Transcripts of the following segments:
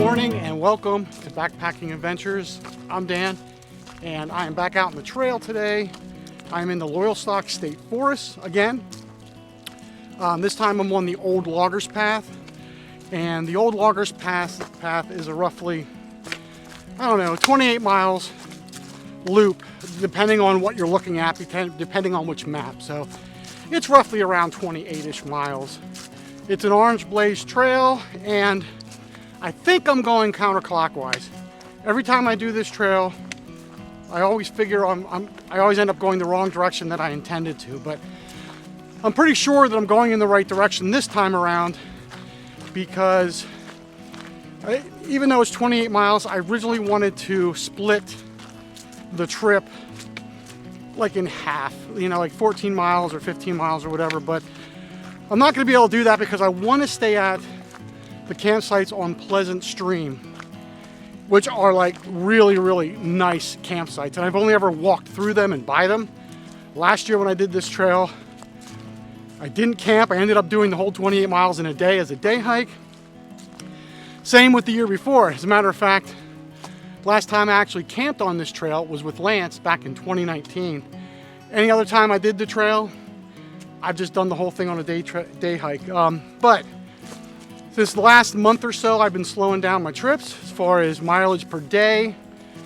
morning and welcome to Backpacking Adventures. I'm Dan and I am back out on the trail today. I'm in the Loyalsock State Forest again. This time I'm on the Old Loggers Path, and the Old Loggers Path is a roughly, 28 miles loop, depending on what you're looking at, depending on which map. So it's roughly around 28-ish miles. It's an orange blaze trail, and I think I'm going counterclockwise. Every time I do this trail, I always figure I always end up going the wrong direction that I intended to, but I'm pretty sure that I'm going in the right direction this time around, because even though it's 28 miles, I originally wanted to split the trip like in half, like 14 miles or 15 miles or whatever, but I'm not going to be able to do that because I want to stay at the campsites on Pleasant Stream, which are like really, really nice campsites, and I've only ever walked through them and by them. Last year when I did this trail, I didn't camp. I ended up doing the whole 28 miles in a day as a day hike. Same with the year before. As a matter of fact, last time I actually camped on this trail was with Lance back in 2019. Any other time I did the trail, I've just done the whole thing on a day hike. But this last month or so, I've been slowing down my trips as far as mileage per day,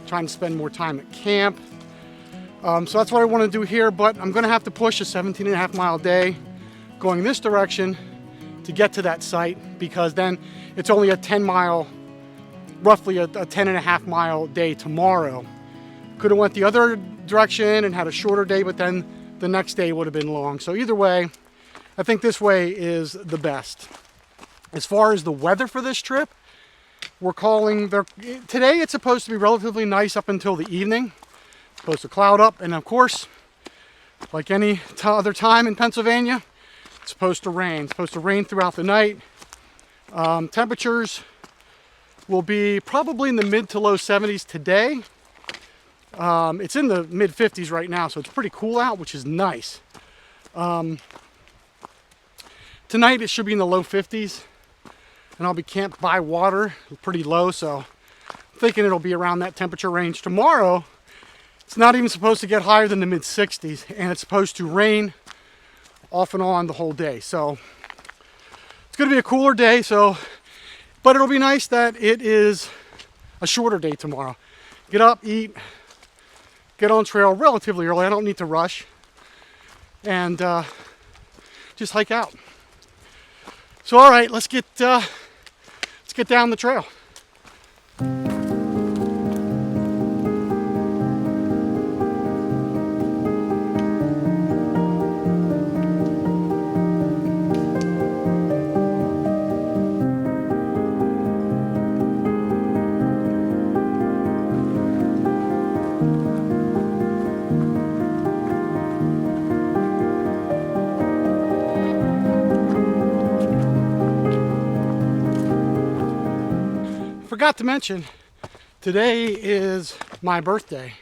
trying to spend more time at camp. So that's what I want to do here, but I'm going to have to push a 17.5 mile day going this direction to get to that site, because then it's only a 10 mile, roughly a 10.5 mile day tomorrow. Could have went the other direction and had a shorter day, but then the next day would have been long. So either way, I think this way is the best. As far as the weather for this trip, today it's supposed to be relatively nice up until the evening. It's supposed to cloud up, and of course, like any other time in Pennsylvania, it's supposed to rain. It's supposed to rain throughout the night. Temperatures will be probably in the mid to low 70s today. It's in the mid 50s right now, so it's pretty cool out, which is nice. Tonight it should be in the low 50s, and I'll be camped by water, pretty low, so I'm thinking it'll be around that temperature range. Tomorrow, it's not even supposed to get higher than the mid 60s, and it's supposed to rain off and on the whole day. So it's going to be a cooler day, but it'll be nice that it is a shorter day tomorrow. Get up, eat, get on trail relatively early. I don't need to rush, and just hike out. So all right, let's get down the trail. Forgot to mention, today is my birthday.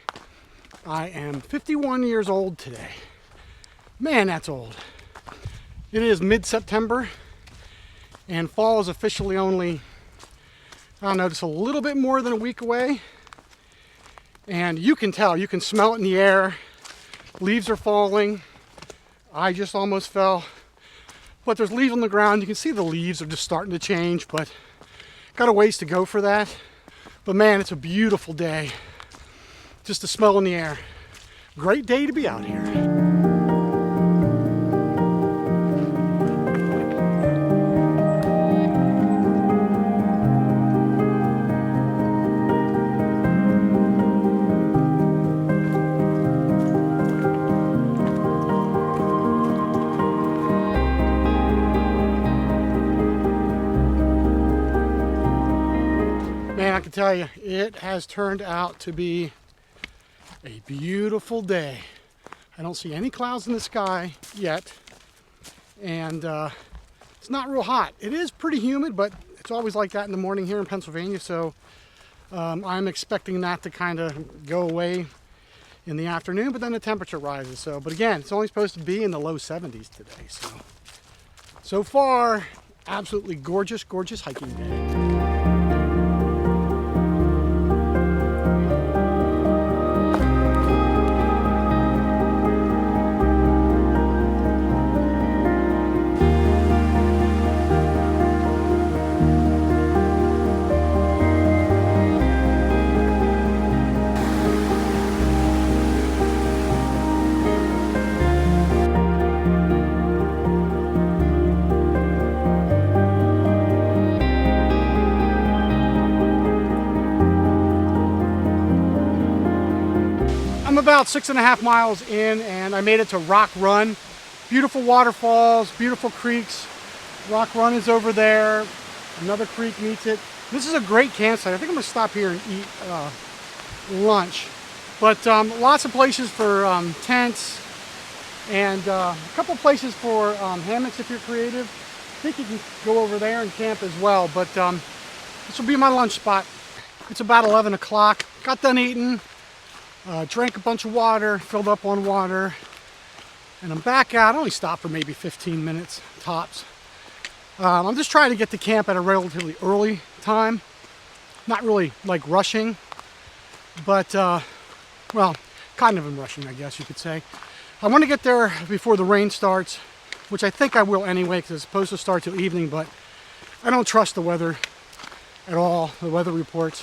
I am 51 years old today. Man, that's old. It is mid-September, and fall is officially only, just a little bit more than a week away. And you can tell, you can smell it in the air. Leaves are falling. I just almost fell. But there's leaves on the ground. You can see the leaves are just starting to change, but got a ways to go for that. But man, it's a beautiful day. Just the smell in the air. Great day to be out here. Man, I can tell you, it has turned out to be a beautiful day. I don't see any clouds in the sky yet, and it's not real hot. It is pretty humid, but it's always like that in the morning here in Pennsylvania, so I'm expecting that to kind of go away in the afternoon, but then the temperature rises. But again, it's only supposed to be in the low 70s today, so far, absolutely gorgeous, gorgeous hiking day. about 6.5 miles in, and I made it to Rock Run. Beautiful waterfalls, beautiful creeks. Rock Run is over there. Another creek meets it. This is a great campsite. I think I'm gonna stop here and eat lunch. But lots of places for tents, and a couple places for hammocks if you're creative. I think you can go over there and camp as well, but this will be my lunch spot. It's about 11 o'clock. Got done eating, drank a bunch of water, filled up on water, and I'm back out. I only stopped for maybe 15 minutes tops. I'm just trying to get to camp at a relatively early time. Not really like rushing, but well, kind of in rushing, I guess you could say. I want to get there before the rain starts, which I think I will anyway, because it's supposed to start till evening, but I don't trust the weather at all, the weather reports.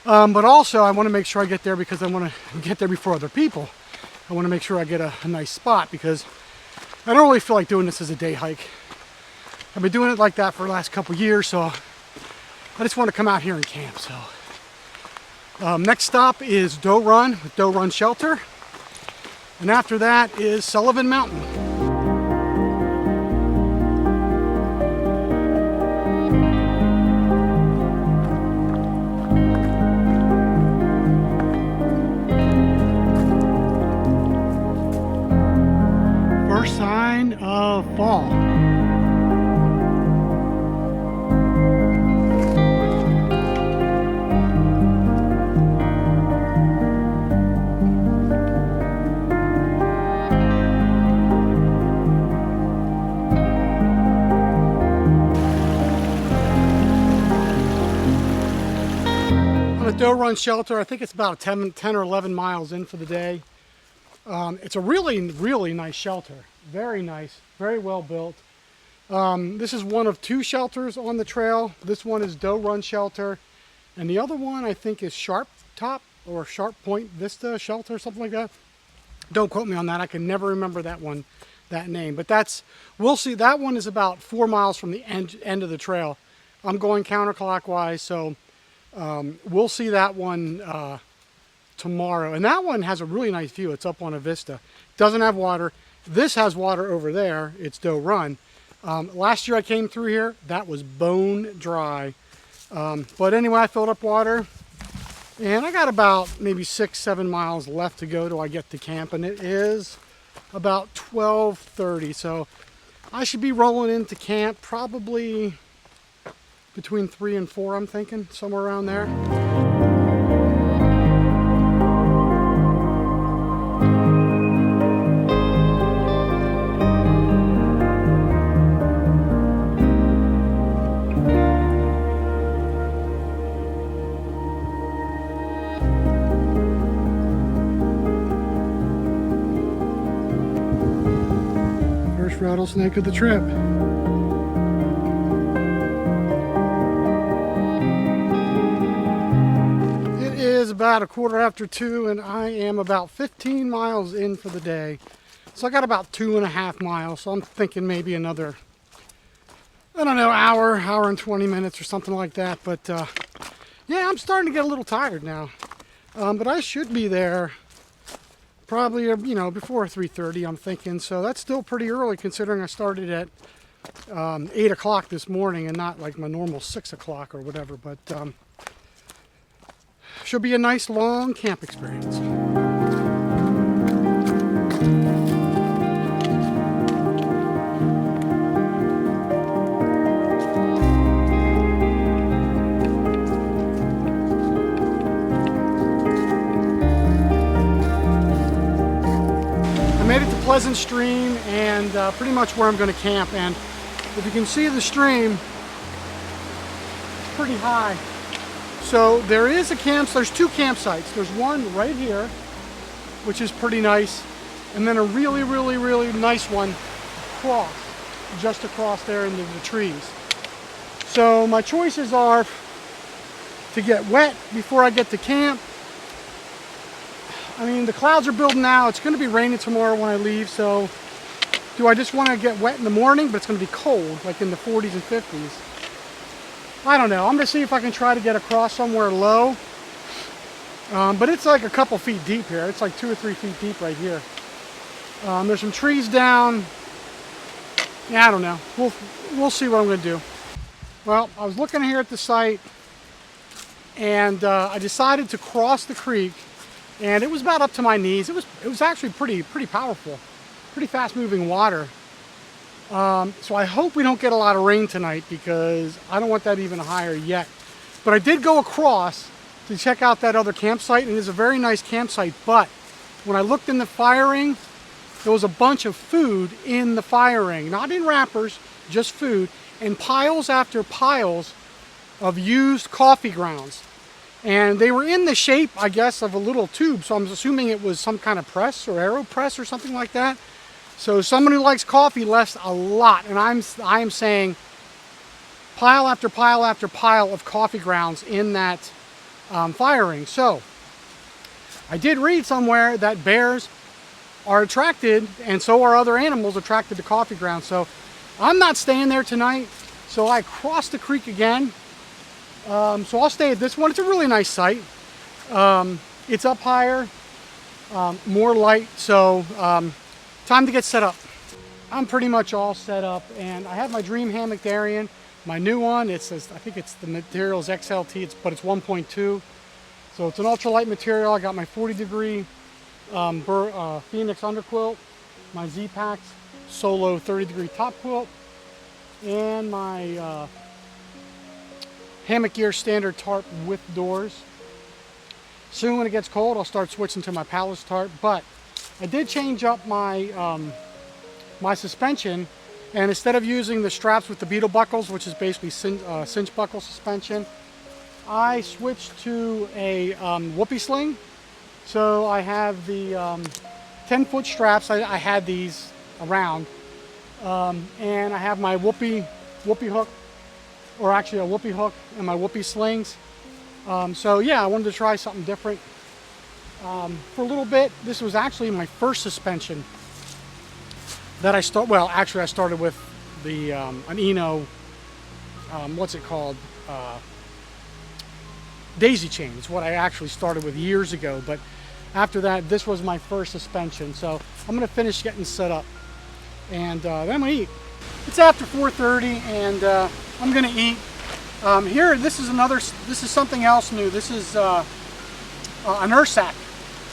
But also I want to make sure I get there because I want to get there before other people. I want to make sure I get a nice spot, because I don't really feel like doing this as a day hike. I've been doing it like that for the last couple years, so I just want to come out here and camp. So next stop is Doe Run with Doe Run Shelter, and after that is Sullivan Mountain. First sign of fall. Doe Run Shelter, I think it's about 10 or 11 miles in for the day. It's a really nice shelter. Very nice, very well built. This is one of two shelters on the trail. This one is Doe Run Shelter, and the other one I think is Sharp Top or Sharp Point Vista Shelter, something like that. Don't quote me on that. I can never remember that name. But we'll see. That one is about 4 miles from the end of the trail. I'm going counterclockwise, so we'll see that one tomorrow. And that one has a really nice view. It's up on a vista. Doesn't have water. This has water over there. It's Doe Run. Last year I came through here. That was bone dry. But anyway, I filled up water. And I got about maybe 6-7 miles left to go till I get to camp. And it is about 12:30. So I should be rolling into camp probably between 3 and 4, I'm thinking, somewhere around there. First rattlesnake of the trip. About 2:15, and I am about 15 miles in for the day. So I got about 2.5 miles. So I'm thinking maybe another, I don't know, hour and 20 minutes or something like that. But yeah, I'm starting to get a little tired now. But I should be there probably, before 3:30, I'm thinking. So that's still pretty early considering I started at 8 o'clock this morning and not like my normal 6 o'clock or whatever. But should be a nice long camp experience. I made it to Pleasant Stream, and pretty much where I'm going to camp. And if you can see the stream, it's pretty high. So there is there's two campsites. There's one right here, which is pretty nice, and then a really nice one just across there into the trees. So my choices are to get wet before I get to camp. I mean, the clouds are building now. It's going to be raining tomorrow when I leave, so do I just want to get wet in the morning, but it's going to be cold, like in the 40s and 50s? I don't know. I'm going to see if I can try to get across somewhere low But it's like a couple feet deep here. It's like 2 or 3 feet deep right here. There's some trees down. Yeah, I don't know. We'll see what I'm going to do. Well, I was looking here at the site, and I decided to cross the creek, and it was about up to my knees. It was actually pretty powerful, pretty fast moving water. So I hope we don't get a lot of rain tonight, because I don't want that even higher yet. But I did go across to check out that other campsite, and it's a very nice campsite. But when I looked in the fire ring, there was a bunch of food in the fire ring, not in wrappers, just food, and piles after piles of used coffee grounds. And they were in the shape, I guess, of a little tube, so I'm assuming it was some kind of press or AeroPress or something like that. So someone who likes coffee left a lot, and I am saying pile after pile after pile of coffee grounds in that fire ring. So I did read somewhere that bears are attracted, and so are other animals attracted to coffee grounds. So I'm not staying there tonight. So I crossed the creek again. So I'll stay at this one. It's a really nice site. It's up higher, more light. So time to get set up. I'm pretty much all set up, and I have my dream hammock Darien, my new one. It says, I think it's the material's XLT, but it's 1.2. So it's an ultralight material. I got my 40-degree Phoenix underquilt, my Z-Packs Solo 30-degree top quilt, and my Hammock Gear standard tarp with doors. Soon when it gets cold, I'll start switching to my Palace tarp. But I did change up my my suspension, and instead of using the straps with the beetle buckles, which is basically cinch buckle suspension, I switched to a whoopee sling. So I have the 10-foot straps. I had these around, and I have my whoopee hook, or actually a whoopee hook, and my whoopee slings. So yeah, I wanted to try something different for a little bit. This was actually my first suspension that I started with the an Eno, what's it called? Daisy chain. It's what I actually started with years ago, but after that, this was my first suspension. So I'm gonna finish getting set up, and then I'm gonna eat. It's after 4:30, and I'm gonna eat. Here, this is something else new. This is a nurse sack.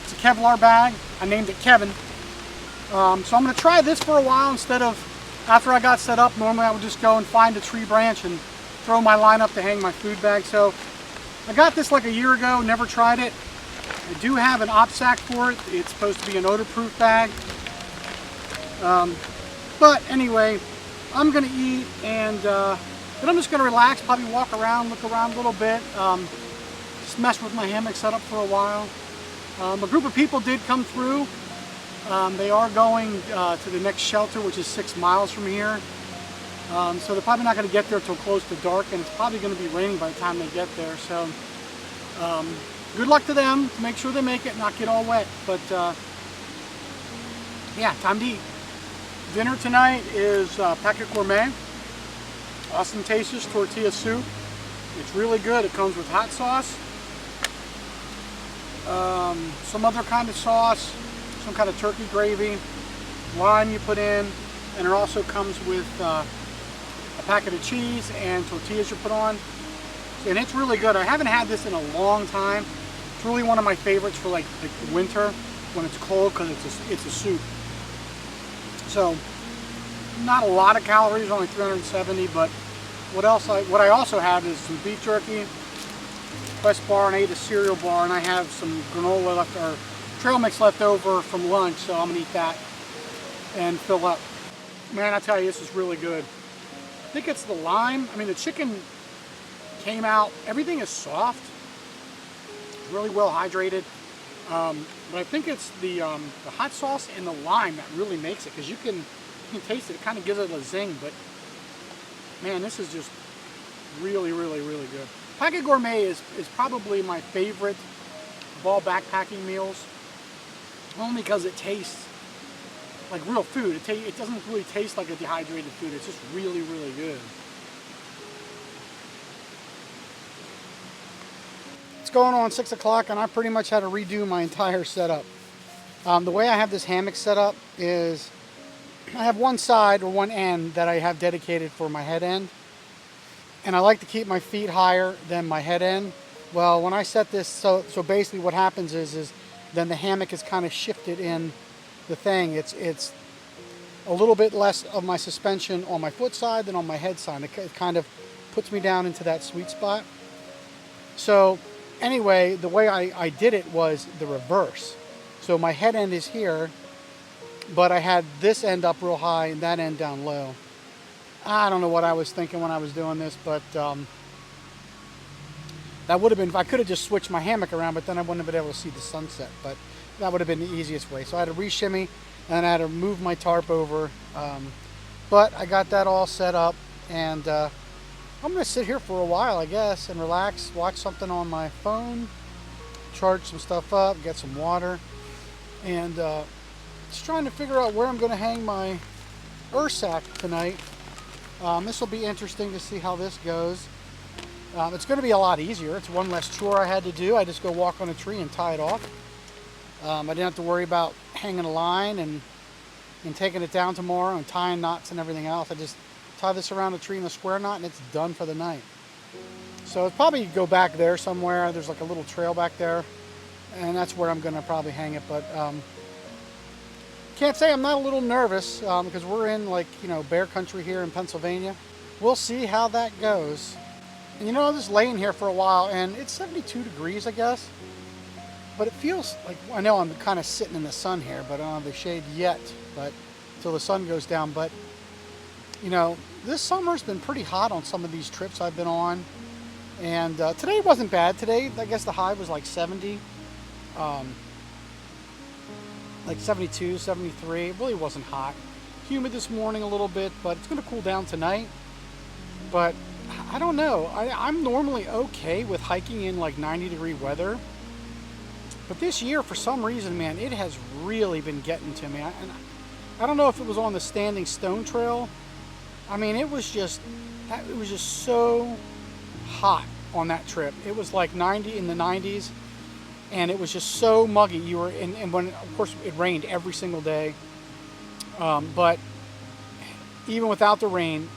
It's a Kevlar bag. I named it Kevin. So I'm gonna try this for a while instead of, after I got set up, normally I would just go and find a tree branch and throw my line up to hang my food bag. So I got this like a year ago, never tried it. I do have an op sack for it. It's supposed to be an odor-proof bag. But anyway, I'm gonna eat, and then I'm just gonna relax, probably walk around, look around a little bit, just mess with my hammock setup for a while. A group of people did come through. They are going to the next shelter, which is 6 miles from here. So they're probably not going to get there till close to dark, and it's probably going to be raining by the time they get there. So good luck to them, to make sure they make it and not get all wet. But yeah, time to eat. Dinner tonight is packet gourmet, ostentatious tortilla soup. It's really good. It comes with hot sauce, some other kind of sauce, some kind of turkey gravy, lime you put in, and it also comes with a packet of cheese and tortillas you put on. And it's really good. I haven't had this in a long time. It's really one of my favorites for like the winter when it's cold, because it's a soup. So not a lot of calories, only 370. But what I also have is some beef jerky, Quest bar, and I ate a cereal bar, and I have some granola left, or trail mix left over from lunch, so I'm gonna eat that and fill up. Man, I tell you, this is really good. I think it's the lime. I mean, the chicken came out, everything is soft, really well hydrated. But I think it's the hot sauce and the lime that really makes it, because you can taste it. It kind of gives it a zing, but man, this is just really, really, really good. Packet Gourmet is probably my favorite of all backpacking meals, only because it tastes like real food. It doesn't really taste like a dehydrated food. It's just really, really good. It's going on 6 o'clock and I pretty much had to redo my entire setup. The way I have this hammock set up is I have one side or one end that I have dedicated for my head end. And I like to keep my feet higher than my head end. Well, when I set this, so basically what happens is then the hammock is kind of shifted in the thing. It's a little bit less of my suspension on my foot side than on my head side. It kind of puts me down into that sweet spot. So anyway, the way I did it was the reverse. So my head end is here, but I had this end up real high and that end down low. I don't know what I was thinking when I was doing this, but that would have been, I could have just switched my hammock around, but then I wouldn't have been able to see the sunset. But that would have been the easiest way. So I had to re-shimmy and I had to move my tarp over. But I got that all set up, and I'm going to sit here for a while, I guess, and relax, watch something on my phone, charge some stuff up, get some water, and just trying to figure out where I'm going to hang my Loyalsock tonight. This will be interesting to see how this goes. It's going to be a lot easier. It's one less chore I had to do. I just go walk on a tree and tie it off. I didn't have to worry about hanging a line and taking it down tomorrow and tying knots and everything else. I just tie this around a tree in a square knot and it's done for the night. So I'll probably go back there somewhere. There's like a little trail back there, and that's where I'm going to probably hang it. But can't say I'm not a little nervous because we're in, like, you know, bear country here in Pennsylvania. We'll see how that goes. And you know, I'm just laying here for a while and it's 72 degrees, I guess. But it feels like, I know I'm kind of sitting in the sun here, but I don't have the shade yet, but until the sun goes down. But, you know, this summer's been pretty hot on some of these trips I've been on. And today wasn't bad. Today, I guess the high was like 70. Like 72, 73. It really wasn't hot. Humid this morning a little bit, but it's going to cool down tonight. But I don't know. I'm normally okay with hiking in like 90-degree weather. But this year, for some reason, man, it has really been getting to me. And I don't know if it was on the Standing Stone Trail. I mean, it was just so hot on that trip. It was like 90 in the 90s. And it was just so muggy. You were in, and when, of course, it rained every single day. But even without the rain,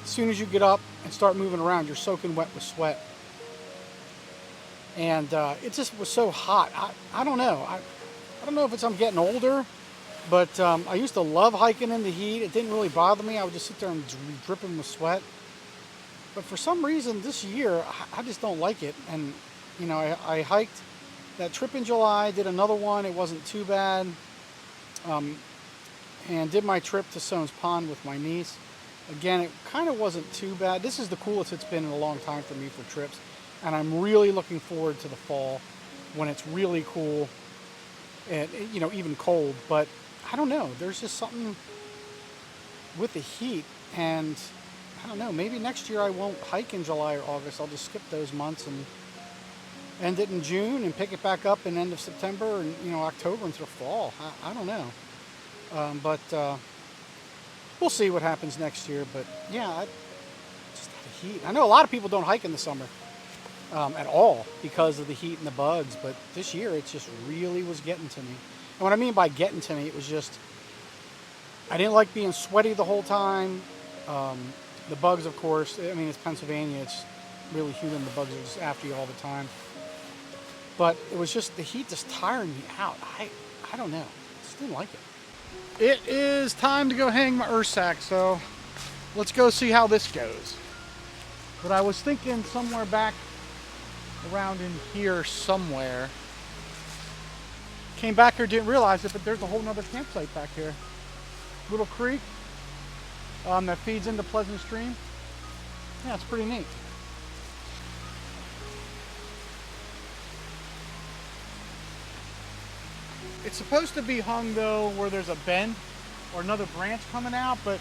as soon as you get up and start moving around, you're soaking wet with sweat. And it just was so hot. I don't know. I don't know if it's I'm getting older, but I used to love hiking in the heat. It didn't really bother me. I would just sit there and be dripping with sweat. But for some reason this year, I just don't like it. And, you know, I hiked that trip in July, did another one. It wasn't too bad. And did my trip to Soane's Pond with my niece. Again, it kind of wasn't too bad. This is the coolest it's been in a long time for me for trips. And I'm really looking forward to the fall when it's really cool and, you know, even cold. But I don't know. There's just something with the heat. And I don't know. Maybe next year I won't hike in July or August. I'll just skip those months and end it in June and pick it back up in end of September and, you know, October until fall. I don't know. But we'll see what happens next year. But yeah, just the heat. I know a lot of people don't hike in the summer at all because of the heat and the bugs. But this year it just really was getting to me. And what I mean by getting to me, it was just, I didn't like being sweaty the whole time. The bugs, of course, I mean, it's Pennsylvania. It's really humid. The bugs are just after you all the time. But it was just the heat just tiring me out. I don't know. Just didn't like it. It is time to go hang my Loyalsock, so let's go see how this goes. But I was thinking somewhere back around in here somewhere. Came back here, didn't realize it, but there's a whole nother campsite back here. Little creek that feeds into Pleasant Stream. Yeah, it's pretty neat. It's supposed to be hung though where there's a bend or another branch coming out, but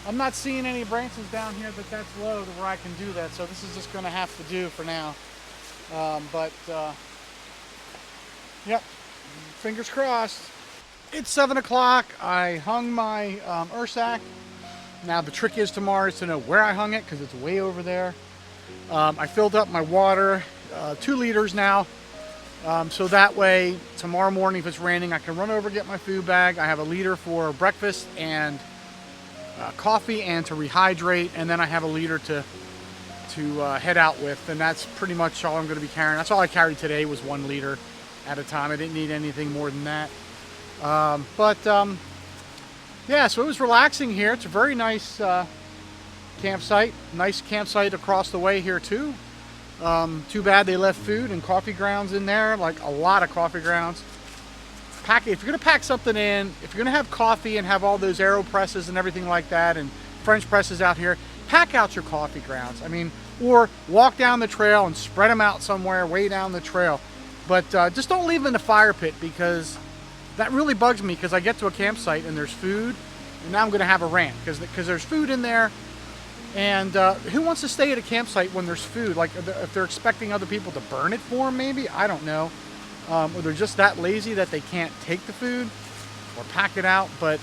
I'm not seeing any branches down here that's low to where I can do that, so this is just going to have to do for now. Yep, fingers crossed. It's 7 o'clock. I hung my Loyalsock. Now the trick is tomorrow is to know where I hung it because it's way over there. I filled up my water. 2 liters now. So that way, tomorrow morning, if it's raining, I can run over, get my food bag. I have a liter for breakfast and coffee and to rehydrate, and then I have a liter to head out with, and that's pretty much all I'm going to be carrying. That's all I carried today was 1 liter at a time. I didn't need anything more than that. Yeah, so it was relaxing here. It's a very nice campsite. Nice campsite across the way here too. Too bad they left food and coffee grounds in there, like a lot of coffee grounds. If you're gonna pack something in, if you're gonna have coffee and have all those AeroPresses and everything like that, and French presses out here, pack out your coffee grounds. I mean, or walk down the trail and spread them out somewhere way down the trail. But just don't leave them in the fire pit, because that really bugs me, because I get to a campsite and there's food, and now I'm gonna have a rant because there's food in there. And who wants to stay at a campsite when there's food? Like, if they're expecting other people to burn it for them, maybe? I don't know. Or they're just that lazy that they can't take the food or pack it out. But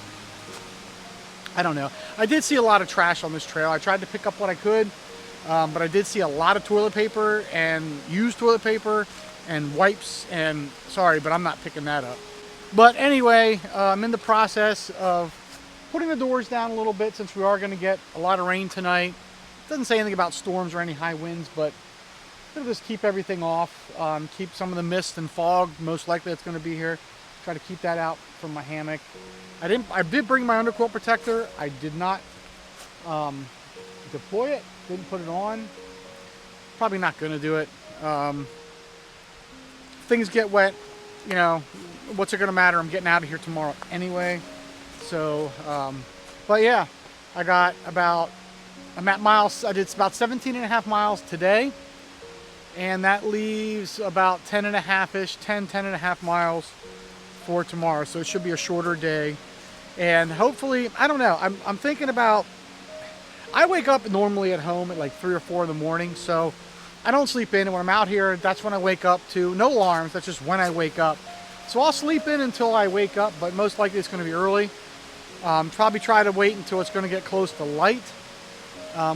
I don't know. I did see a lot of trash on this trail. I tried to pick up what I could, but I did see a lot of toilet paper and used toilet paper and wipes. And sorry, but I'm not picking that up. But anyway, I'm in the process of putting the doors down a little bit, since we are going to get a lot of rain tonight. It doesn't say anything about storms or any high winds, but it'll just keep everything off, keep some of the mist and fog, most likely that's going to be here. Try to keep that out from my hammock. I did bring my underquilt protector. I did not deploy it, didn't put it on. Probably not going to do it. Things get wet, you know, what's it going to matter? I'm getting out of here tomorrow anyway. So, but yeah, I'm at miles, I did about 17.5 miles today, and that leaves about 10.5-ish, 10.5 miles for tomorrow. So it should be a shorter day. And hopefully, I don't know, I'm thinking about, I wake up normally at home at like 3 or 4 in the morning, so I don't sleep in. And when I'm out here, that's when I wake up to. No alarms, that's just when I wake up. So I'll sleep in until I wake up, but most likely it's going to be early. Probably try to wait until it's going to get close to light,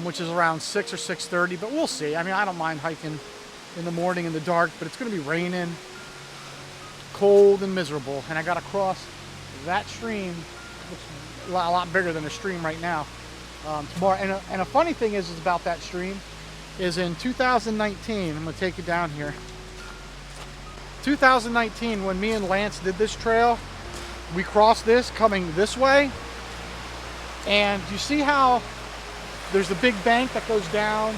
which is around 6 or 6:30, but we'll see. I mean, I don't mind hiking in the morning in the dark, but it's going to be raining, cold and miserable, and I got to cross that stream, which is a lot bigger than a stream right now, tomorrow. And a funny thing is about that stream is in 2019, I'm going to take you down here. 2019, when me and Lance did this trail, we crossed this coming this way, and you see how there's a big bank that goes down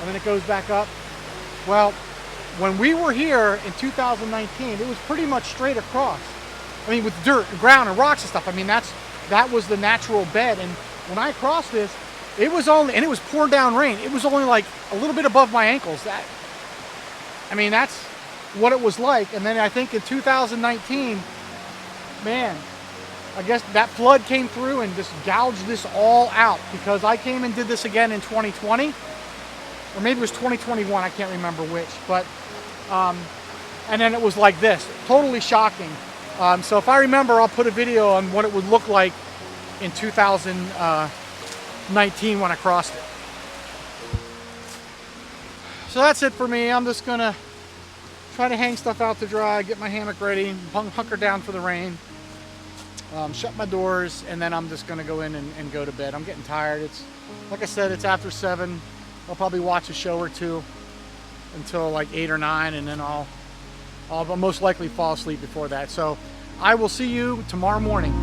and then it goes back up? Well, when we were here in 2019, it was pretty much straight across. I mean, with dirt and ground and rocks and stuff. I mean, that was the natural bed. And when I crossed this, it was only, and it was pouring down rain, it was only like a little bit above my ankles. I mean, that's what it was like. And then I think in 2019, man, I guess that flood came through and just gouged this all out, because I came and did this again in 2020, or maybe it was 2021, I can't remember which, but and then it was like this, totally shocking. So if I remember, I'll put a video on what it would look like in 2019 when I crossed it. So that's it for me. I'm just gonna try to hang stuff out to dry, get my hammock ready, hunker down for the rain, shut my doors, and then I'm just gonna go in and go to bed. I'm getting tired. It's, like I said, it's after 7. I'll probably watch a show or two until like 8 or 9, and then I'll most likely fall asleep before that. So I will see you tomorrow morning.